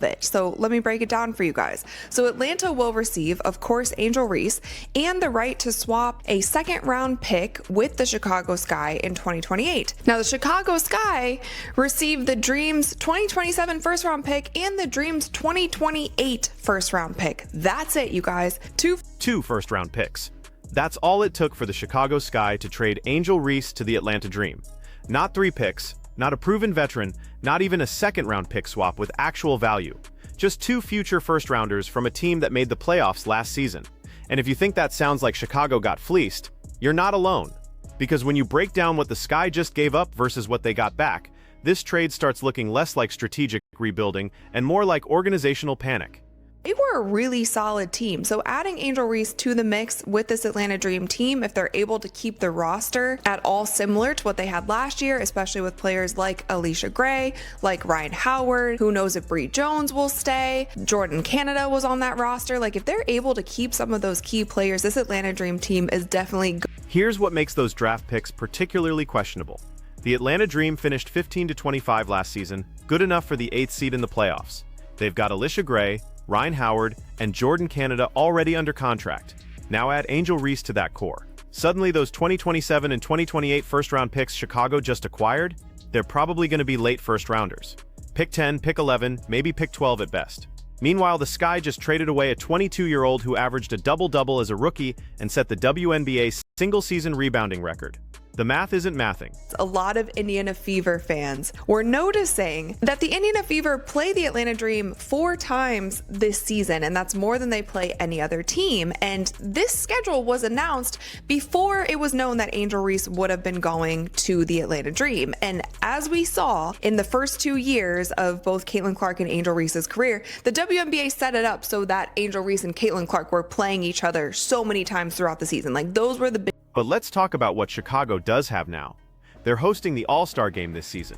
it. So let me break it down for you guys. So Atlanta will receive, of course, Angel Reese and the right to swap a second-round pick with the Chicago Sky in 2028. Now, the Chicago Sky received the Dreams 2027 first-round pick and the Dreams 2028 first-round pick. That's it, you guys. Two first-round picks. That's all it took for the Chicago Sky to trade Angel Reese to the Atlanta Dream. Not 3 picks, not a proven veteran, not even a second-round pick swap with actual value. Just 2 future first-rounders from a team that made the playoffs last season. And if you think that sounds like Chicago got fleeced, you're not alone. Because when you break down what the Sky just gave up versus what they got back, this trade starts looking less like strategic rebuilding and more like organizational panic. They were a really solid team. So adding Angel Reese to the mix with this Atlanta Dream team, if they're able to keep the roster at all similar to what they had last year, especially with players like Alicia Gray, like Ryan Howard, who knows if Bree Jones will stay, Jordan Canada was on that roster. Like, if they're able to keep some of those key players, this Atlanta Dream team is definitely good. Here's what makes those draft picks particularly questionable. The Atlanta Dream finished 15-25 last season, good enough for the 8th seed in the playoffs. They've got Alicia Gray, Ryan Howard, and Jordan Canada already under contract. Now add Angel Reese to that core. Suddenly those 2027 and 2028 first-round picks Chicago just acquired, they're probably going to be late first-rounders. Pick 10, pick 11, maybe pick 12 at best. Meanwhile, the Sky just traded away a 22-year-old who averaged a double-double as a rookie and set the WNBA single-season rebounding record. The math isn't mathing. A lot of Indiana Fever fans were noticing that the Indiana Fever play the Atlanta Dream 4 times this season, and that's more than they play any other team. And this schedule was announced before it was known that Angel Reese would have been going to the Atlanta Dream. And as we saw in the first 2 years of both Caitlin Clark and Angel Reese's career, the WNBA set it up so that Angel Reese and Caitlin Clark were playing each other so many times throughout the season. Like, those were the big. But let's talk about what Chicago does have now. They're hosting the All-Star Game this season.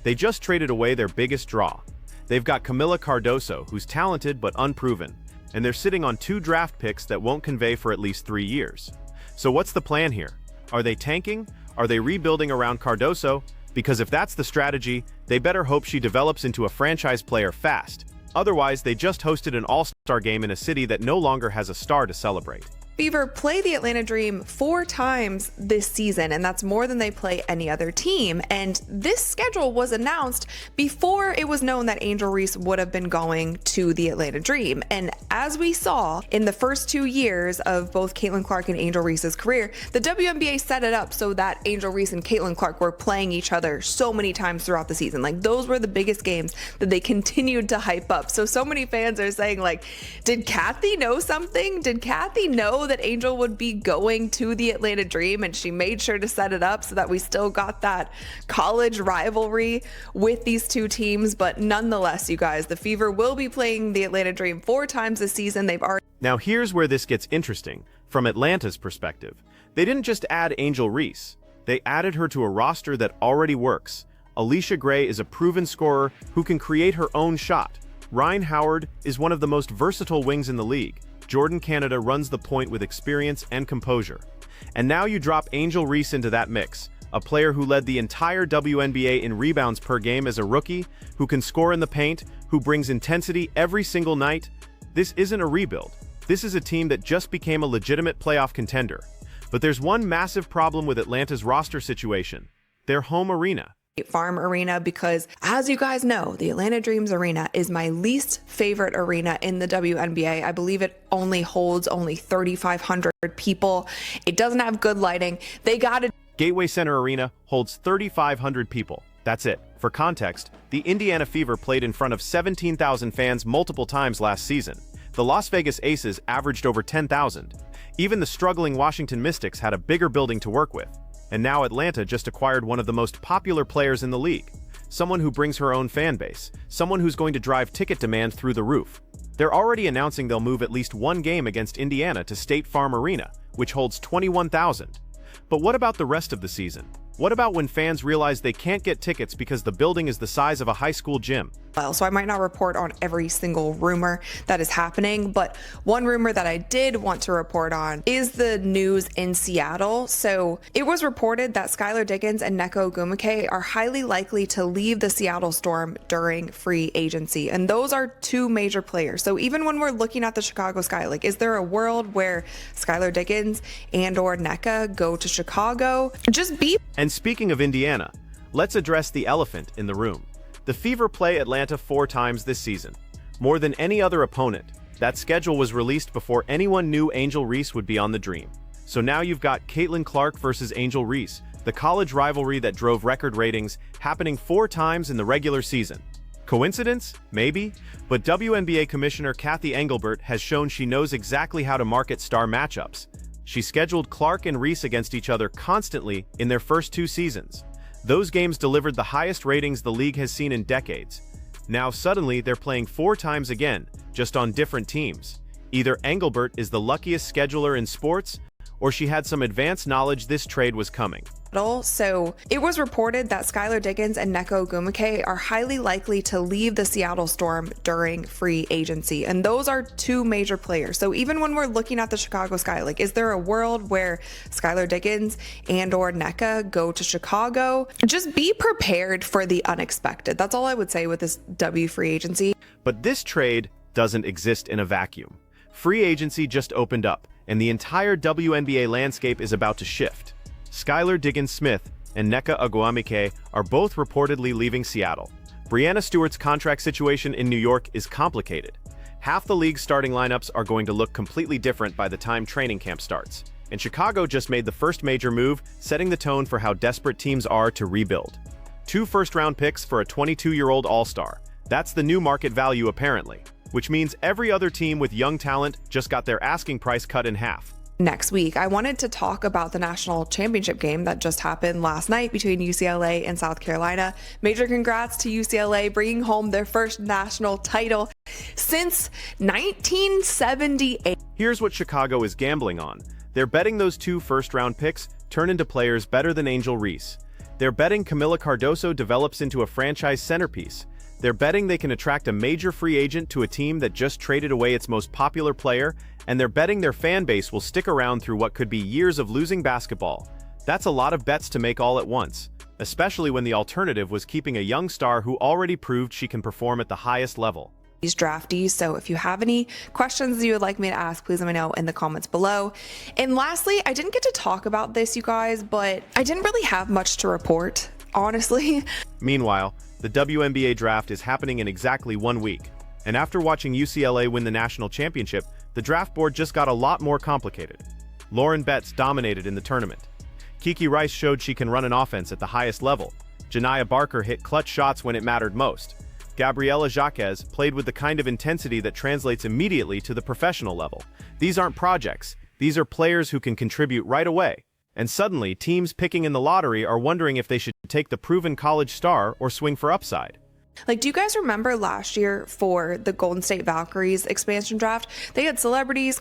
They just traded away their biggest draw. They've got Camila Cardoso, who's talented but unproven, and they're sitting on 2 draft picks that won't convey for at least 3 years. So what's the plan here? Are they tanking? Are they rebuilding around Cardoso? Because if that's the strategy, they better hope she develops into a franchise player fast. Otherwise, they just hosted an All-Star Game in a city that no longer has a star to celebrate. Fever play the Atlanta Dream 4 times this season, and that's more than they play any other team. And this schedule was announced before it was known that Angel Reese would have been going to the Atlanta Dream. And as we saw in the first 2 years of both Caitlin Clark and Angel Reese's career, the WNBA set it up so that Angel Reese and Caitlin Clark were playing each other so many times throughout the season. Like, those were the biggest games that they continued to hype up. So many fans are saying, like, did Kathy know something? Did Kathy know that Angel would be going to the Atlanta Dream, and she made sure to set it up so that we still got that college rivalry with these 2 teams? But nonetheless, you guys, the Fever will be playing the Atlanta Dream 4 times this season. They've already. Now here's where this gets interesting from Atlanta's perspective. They didn't just add Angel Reese. They added her to a roster that already works. Alicia Gray is a proven scorer who can create her own shot. Ryan Howard is one of the most versatile wings in the league. Jordan Canada runs the point with experience and composure. And now you drop Angel Reese into that mix, a player who led the entire WNBA in rebounds per game as a rookie, who can score in the paint, who brings intensity every single night. This isn't a rebuild. This is a team that just became a legitimate playoff contender. But there's one massive problem with Atlanta's roster situation: their home arena. Farm Arena, because as you guys know, the Atlanta Dreams Arena is my least favorite arena in the WNBA. I believe it only holds 3,500 people. It doesn't have good lighting. They got it. Gateway Center Arena holds 3,500 people. That's it. For context, the Indiana Fever played in front of 17,000 fans multiple times last season. The Las Vegas Aces averaged over 10,000. Even the struggling Washington Mystics had a bigger building to work with. And now Atlanta just acquired one of the most popular players in the league. Someone who brings her own fan base. Someone who's going to drive ticket demand through the roof. They're already announcing they'll move at least 1 game against Indiana to State Farm Arena, which holds 21,000. But what about the rest of the season? What about when fans realize they can't get tickets because the building is the size of a high school gym? well, so I might not report on every single rumor that is happening, but one rumor that I did want to report on is the news in Seattle. So it was reported that Skylar Diggins and Neko Ogwumike are highly likely to leave the Seattle Storm during free agency, and those are two major players. So even when we're looking at the Chicago Sky, like, is there a world where Skylar Diggins and or Neka go to Chicago? And speaking of Indiana, let's address the elephant in the room. The Fever play Atlanta 4 times this season. More than any other opponent, that schedule was released before anyone knew Angel Reese would be on the Dream. So now you've got Caitlin Clark versus Angel Reese, the college rivalry that drove record ratings, happening 4 times in the regular season. Coincidence? Maybe. But WNBA Commissioner Kathy Engelbert has shown she knows exactly how to market star matchups. She scheduled Clark and Reese against each other constantly in their first 2 seasons. Those games delivered the highest ratings the league has seen in decades. Now suddenly they're playing 4 times again, just on different teams. Either Engelbert is the luckiest scheduler in sports, or she had some advanced knowledge this trade was coming. So it was reported that Skylar Diggins and Neko Ogwumike are highly likely to leave the Seattle Storm during free agency, and those are two major players. So even when we're looking at the Chicago Sky, like, is there a world where Skylar Diggins and or Neka go to Chicago? Just be prepared for the unexpected. That's all I would say with this W free agency. But this trade doesn't exist in a vacuum. Free agency just opened up, and the entire WNBA landscape is about to shift. Skylar Diggins-Smith and Neka Ogwumike are both reportedly leaving Seattle. Breanna Stewart's contract situation in New York is complicated. Half the league's starting lineups are going to look completely different by the time training camp starts. And Chicago just made the first major move, setting the tone for how desperate teams are to rebuild. 2 first-round picks for a 22-year-old all-star. That's the new market value apparently, which means every other team with young talent just got their asking price cut in half. Next week, I wanted to talk about the national championship game that just happened last night between UCLA and South Carolina. Major congrats to UCLA bringing home their first national title since 1978. Here's what Chicago is gambling on. They're betting those 2 first-round picks turn into players better than Angel Reese. They're betting Camila Cardoso develops into a franchise centerpiece. They're betting they can attract a major free agent to a team that just traded away its most popular player, and they're betting their fan base will stick around through what could be years of losing basketball. That's a lot of bets to make all at once, especially when the alternative was keeping a young star who already proved she can perform at the highest level. These draftees. So if you have any questions you would like me to ask, please let me know in the comments below. And lastly, I didn't get to talk about this, you guys, but I didn't really have much to report, honestly. Meanwhile, the WNBA draft is happening in exactly 1 week. And after watching UCLA win the national championship, the draft board just got a lot more complicated. Lauren Betts dominated in the tournament. Kiki Rice showed she can run an offense at the highest level. Janiyah Barker hit clutch shots when it mattered most. Gabriela Jaquez played with the kind of intensity that translates immediately to the professional level. These aren't projects. These are players who can contribute right away. And suddenly, teams picking in the lottery are wondering if they should take the proven college star or swing for upside. Like, do you guys remember last year for the Golden State Valkyries expansion draft? They had celebrities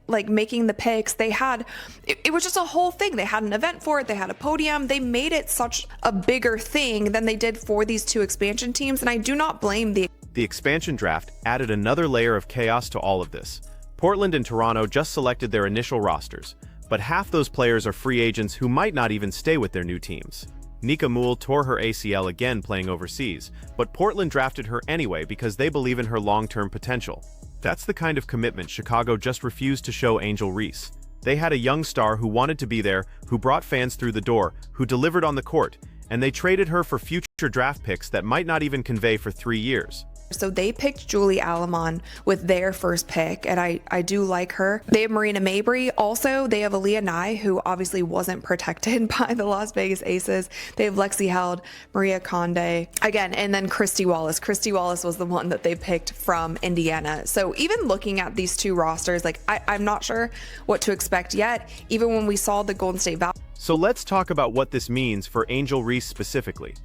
making the picks. They had, it was just a whole thing. They had an event for it. They had a podium. They made it such a bigger thing than they did for these 2 expansion teams. And I do not blame the expansion draft added another layer of chaos to all of this. Portland and Toronto just selected their initial rosters, but half those players are free agents who might not even stay with their new teams. Nika Moule tore her ACL again playing overseas, but Portland drafted her anyway because they believe in her long-term potential. That's the kind of commitment Chicago just refused to show Angel Reese. They had a young star who wanted to be there, who brought fans through the door, who delivered on the court, and they traded her for future draft picks that might not even convey for 3 years. So they picked Julie Alamon with their first pick, and I do like her. They have Marina Mabry. Also, they have Aaliyah Nye, who obviously wasn't protected by the Las Vegas Aces. They have Lexi Held, Maria Conde, again, and then Christy Wallace. Christy Wallace was the one that they picked from Indiana. So even looking at these 2 rosters, I'm not sure what to expect yet, even when we saw the Golden State Valkyries. So let's talk about what this means for Angel Reese specifically.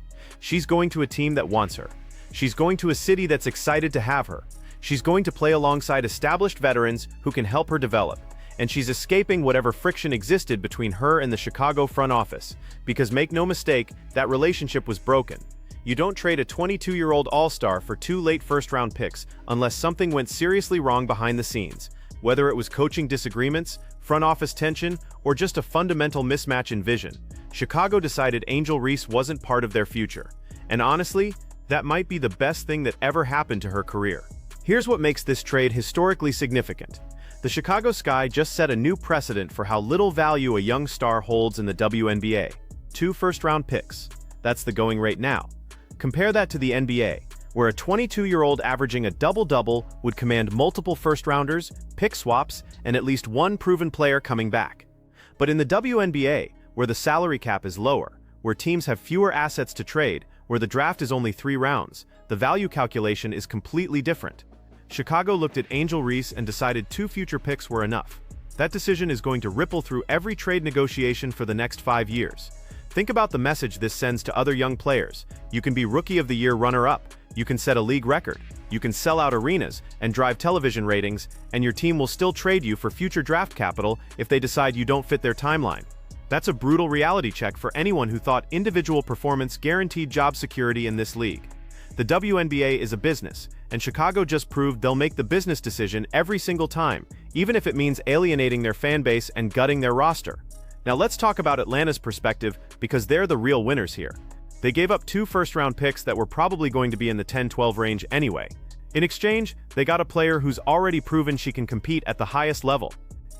She's going to a team that wants her. She's going to a city that's excited to have her. She's going to play alongside established veterans who can help her develop. And she's escaping whatever friction existed between her and the Chicago front office. Because make no mistake, that relationship was broken. You don't trade a 22-year-old all-star for 2 late first-round picks unless something went seriously wrong behind the scenes. Whether it was coaching disagreements, front office tension, or just a fundamental mismatch in vision, Chicago decided Angel Reese wasn't part of their future. And honestly, that might be the best thing that ever happened to her career. Here's what makes this trade historically significant. The Chicago Sky just set a new precedent for how little value a young star holds in the WNBA. 2 first-round picks. That's the going rate now. Compare that to the NBA, where a 22-year-old averaging a double-double would command multiple first-rounders, pick swaps, and at least one proven player coming back. But in the WNBA, where the salary cap is lower, where teams have fewer assets to trade, where the draft is only 3 rounds, the value calculation is completely different. Chicago looked at Angel Reese and decided 2 future picks were enough. That decision is going to ripple through every trade negotiation for the next 5 years. Think about the message this sends to other young players. You can be Rookie of the Year runner-up, you can set a league record, you can sell out arenas and drive television ratings, and your team will still trade you for future draft capital if they decide you don't fit their timeline. That's a brutal reality check for anyone who thought individual performance guaranteed job security in this league. The WNBA is a business, and Chicago just proved they'll make the business decision every single time, even if it means alienating their fan base and gutting their roster. Now let's talk about Atlanta's perspective, because they're the real winners here. They gave up 2 first-round picks that were probably going to be in the 10-12 range anyway. In exchange, they got a player who's already proven she can compete at the highest level.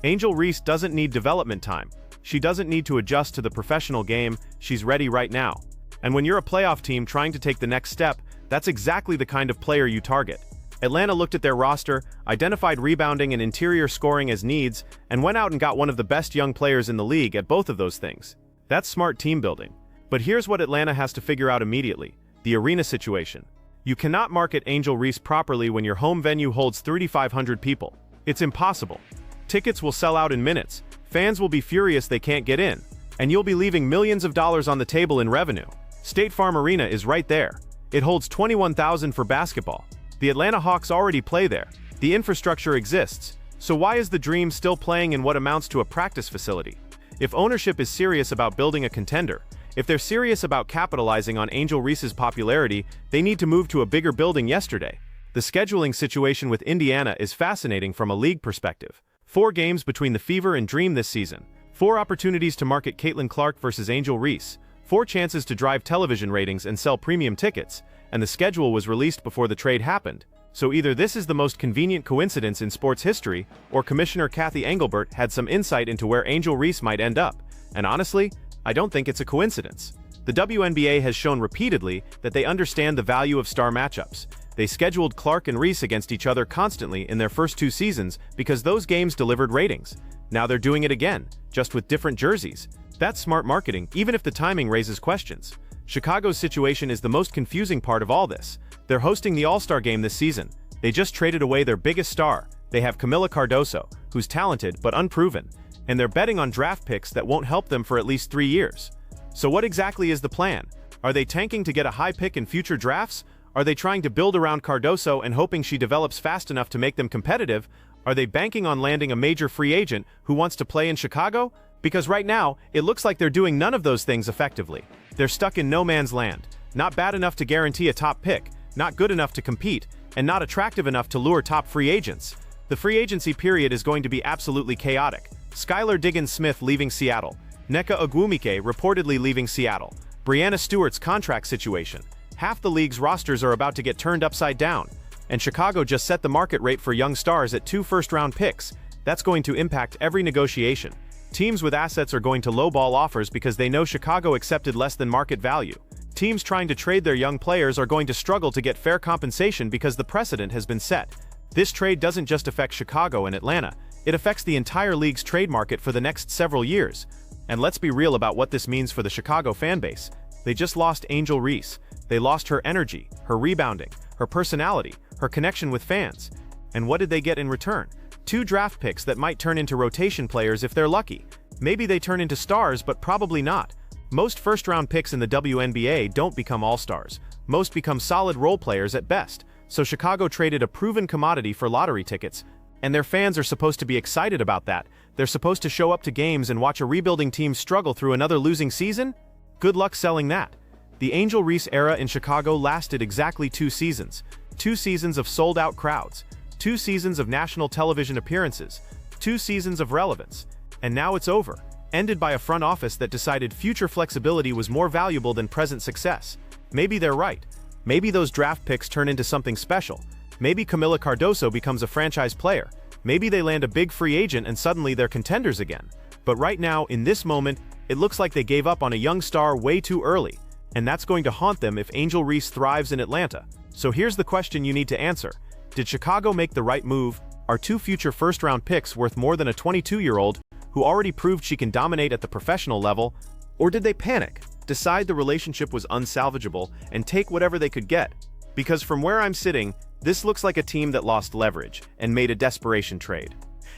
Angel Reese doesn't need development time. She doesn't need to adjust to the professional game, she's ready right now. And when you're a playoff team trying to take the next step, that's exactly the kind of player you target. Atlanta looked at their roster, identified rebounding and interior scoring as needs, and went out and got one of the best young players in the league at both of those things. That's smart team building. But here's what Atlanta has to figure out immediately: the arena situation. You cannot market Angel Reese properly when your home venue holds 3,500 people. It's impossible. Tickets will sell out in minutes, fans will be furious they can't get in, and you'll be leaving millions of dollars on the table in revenue. State Farm Arena is right there. It holds 21,000 for basketball. The Atlanta Hawks already play there. The infrastructure exists. So why is the Dream still playing in what amounts to a practice facility? If ownership is serious about building a contender, if they're serious about capitalizing on Angel Reese's popularity, they need to move to a bigger building yesterday. The scheduling situation with Indiana is fascinating from a league perspective. 4 games between the Fever and Dream this season. 4 opportunities to market Caitlin Clark versus Angel Reese. 4 chances to drive television ratings and sell premium tickets. And the schedule was released before the trade happened. So either this is the most convenient coincidence in sports history, or Commissioner Kathy Engelbert had some insight into where Angel Reese might end up. And honestly, I don't think it's a coincidence. The WNBA has shown repeatedly that they understand the value of star matchups. They scheduled Clark and Reese against each other constantly in their first 2 seasons because those games delivered ratings. Now they're doing it again, just with different jerseys. That's smart marketing, even if the timing raises questions. Chicago's situation is the most confusing part of all this. They're hosting the All-Star game this season. They just traded away their biggest star. They have Camila Cardoso, who's talented but unproven, and they're betting on draft picks that won't help them for at least 3 years. So what exactly is the plan? Are they tanking to get a high pick in future drafts? Are they trying to build around Cardoso and hoping she develops fast enough to make them competitive? Are they banking on landing a major free agent who wants to play in Chicago? Because right now, it looks like they're doing none of those things effectively. They're stuck in no man's land. Not bad enough to guarantee a top pick, not good enough to compete, and not attractive enough to lure top free agents. The free agency period is going to be absolutely chaotic. Skylar Diggins-Smith leaving Seattle. Nneka Ogwumike reportedly leaving Seattle. Breanna Stewart's contract situation. Half the league's rosters are about to get turned upside down. And Chicago just set the market rate for young stars at 2 first-round picks. That's going to impact every negotiation. Teams with assets are going to lowball offers because they know Chicago accepted less than market value. Teams trying to trade their young players are going to struggle to get fair compensation because the precedent has been set. This trade doesn't just affect Chicago and Atlanta, it affects the entire league's trade market for the next several years. And let's be real about what this means for the Chicago fanbase. They just lost Angel Reese. They lost her energy, her rebounding, her personality, her connection with fans. And what did they get in return? 2 draft picks that might turn into rotation players if they're lucky. Maybe they turn into stars, but probably not. Most first-round picks in the WNBA don't become all-stars. Most become solid role players at best. So Chicago traded a proven commodity for lottery tickets. And their fans are supposed to be excited about that. They're supposed to show up to games and watch a rebuilding team struggle through another losing season? Good luck selling that. The Angel Reese era in Chicago lasted exactly 2 seasons. 2 seasons of sold-out crowds. 2 seasons of national television appearances. 2 seasons of relevance. And now it's over, ended by a front office that decided future flexibility was more valuable than present success. Maybe they're right. Maybe those draft picks turn into something special. Maybe Camila Cardoso becomes a franchise player. Maybe they land a big free agent and suddenly they're contenders again. But right now, in this moment, it looks like they gave up on a young star way too early. And that's going to haunt them if Angel Reese thrives in Atlanta. So here's the question you need to answer. Did Chicago make the right move? Are 2 future first-round picks worth more than a 22-year-old who already proved she can dominate at the professional level? Or did they panic, decide the relationship was unsalvageable, and take whatever they could get? Because from where I'm sitting, this looks like a team that lost leverage and made a desperation trade.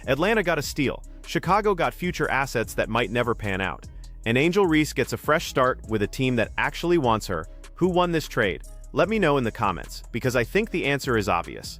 Atlanta got a steal. Chicago got future assets that might never pan out. And Angel Reese gets a fresh start with a team that actually wants her. Who won this trade? Let me know in the comments, because I think the answer is obvious.